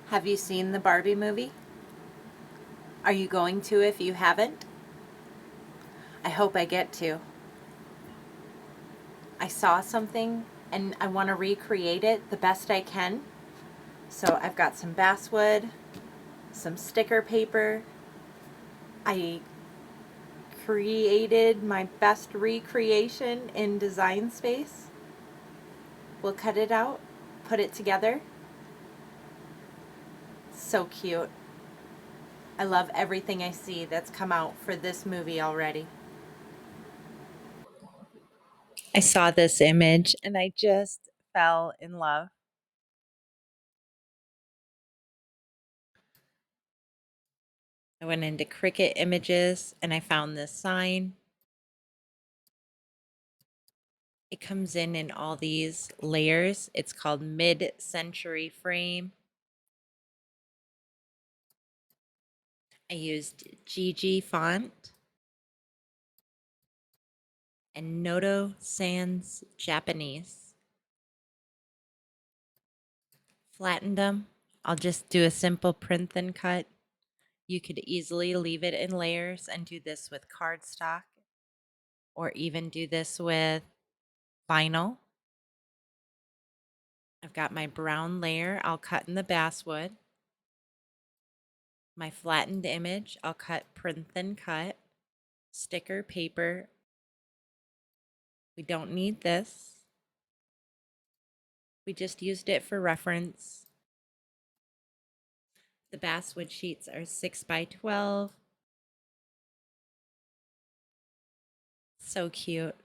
Have you seen the Barbie movie? Are you going to if you haven't? I hope I get to. I saw something and I want to recreate it the best I can. So I've got some basswood, some sticker paper. I created my best recreation in Design Space. We'll cut it out, put it together. So cute. I love everything I see that's come out for this movie already. I saw this image and I just fell in love. I went into Cricut Images and I found this sign. It comes in all these layers. It's called Mid-Century Frame. I used GG font and Noto Sans Japanese. Flattened them. I'll just do a simple print and cut. You could easily leave it in layers and do this with cardstock, or even do this with vinyl. I've got my brown layer I'll cut in the basswood. My flattened image I'll cut print and cut. Sticker paper. We don't need this. We just used it for reference. The basswood sheets are 6 by 12. So cute.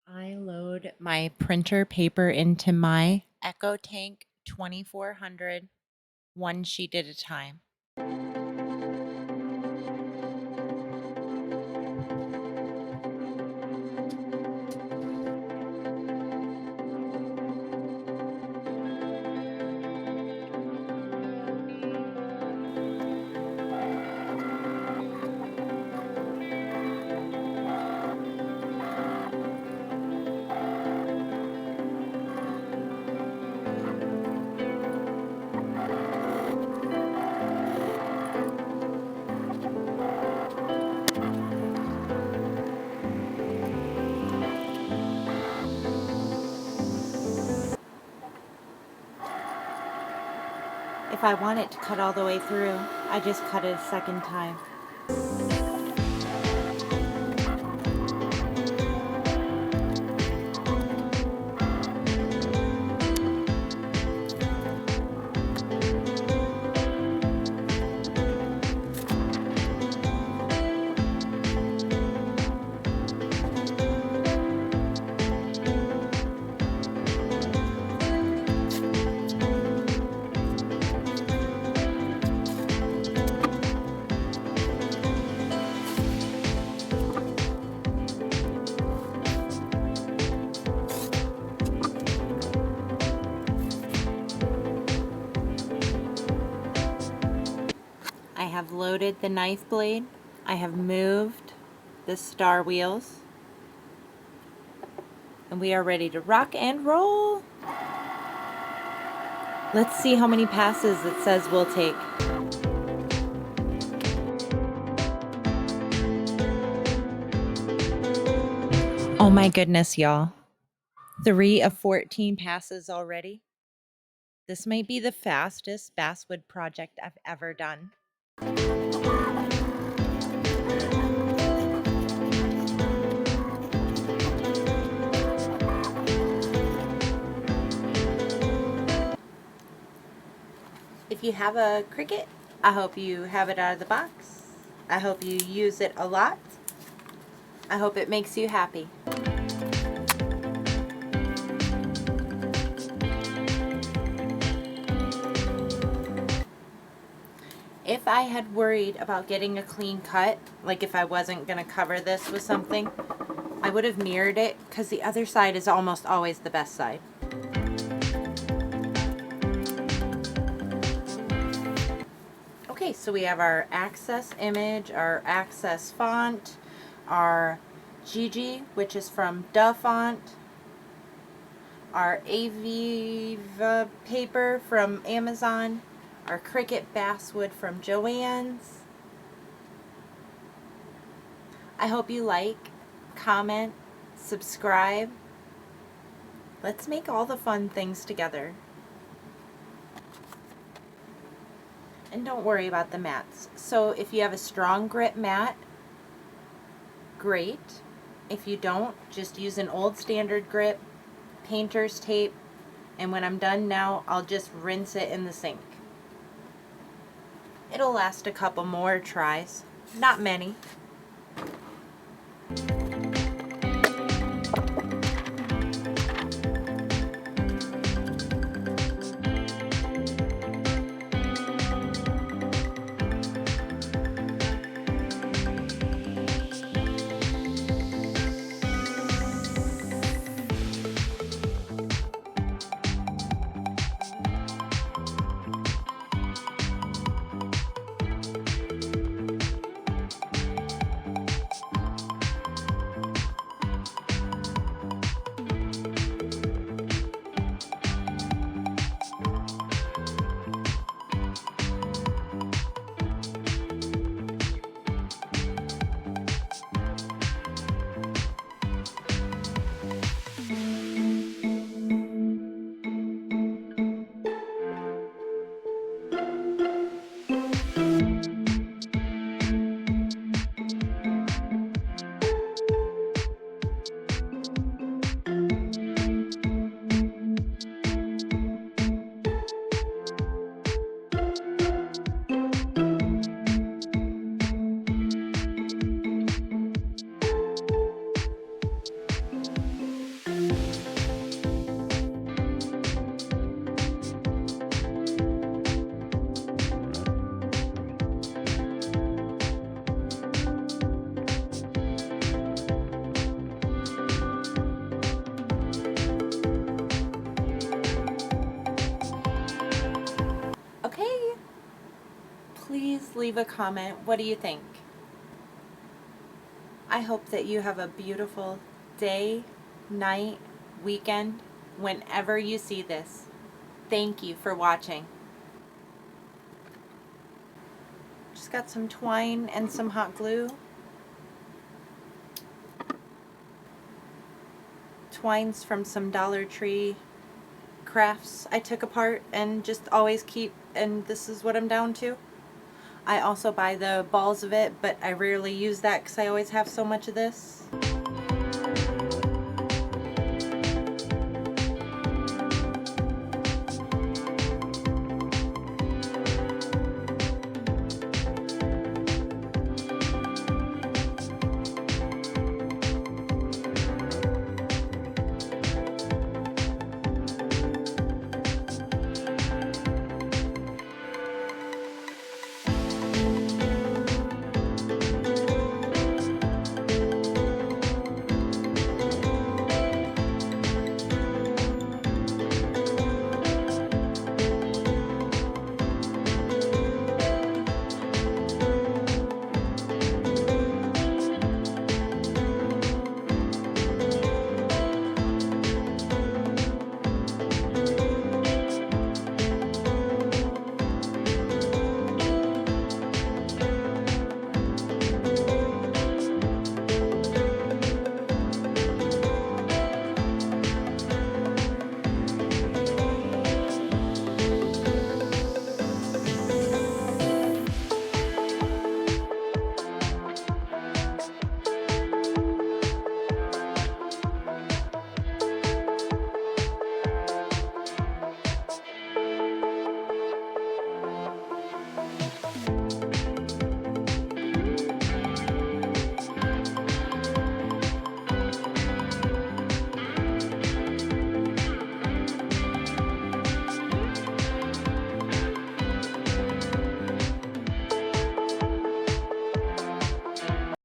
I load my printer paper into my Echo Tank 2400, one sheet at a time. If I want it to cut all the way through, I just cut it a second time. I have loaded the knife blade. I have moved the star wheels. And we are ready to rock and roll. Let's see how many passes it says we'll take. Oh my goodness, y'all. 3 of 14 passes already. This might be the fastest basswood project I've ever done. If you have a Cricut, I hope you have it out of the box. I hope you use it a lot. I hope it makes you happy. If I had worried about getting a clean cut, like if I wasn't going to cover this with something, I would have mirrored it because the other side is almost always the best side. Okay, so we have our access image, our access font, our Gigi, which is from Da Font, our Aviva paper from Amazon, our Cricut Basswood from Joann's. I hope you like, comment, subscribe. Let's make all the fun things together. And don't worry about the mats. So if you have a strong grip mat, great. If you don't, just use an old standard grip, painter's tape, and when I'm done now, I'll just rinse it in the sink. It'll last a couple more tries, not many. Okay, please leave a comment. What do you think? I hope that you have a beautiful day, night, weekend, whenever you see this. Thank you for watching. Just got some twine and some hot glue. Twine's from some Dollar Tree crafts I took apart and just always keep, and this is what I'm down to. I also buy the balls of it, but I rarely use that because I always have so much of this.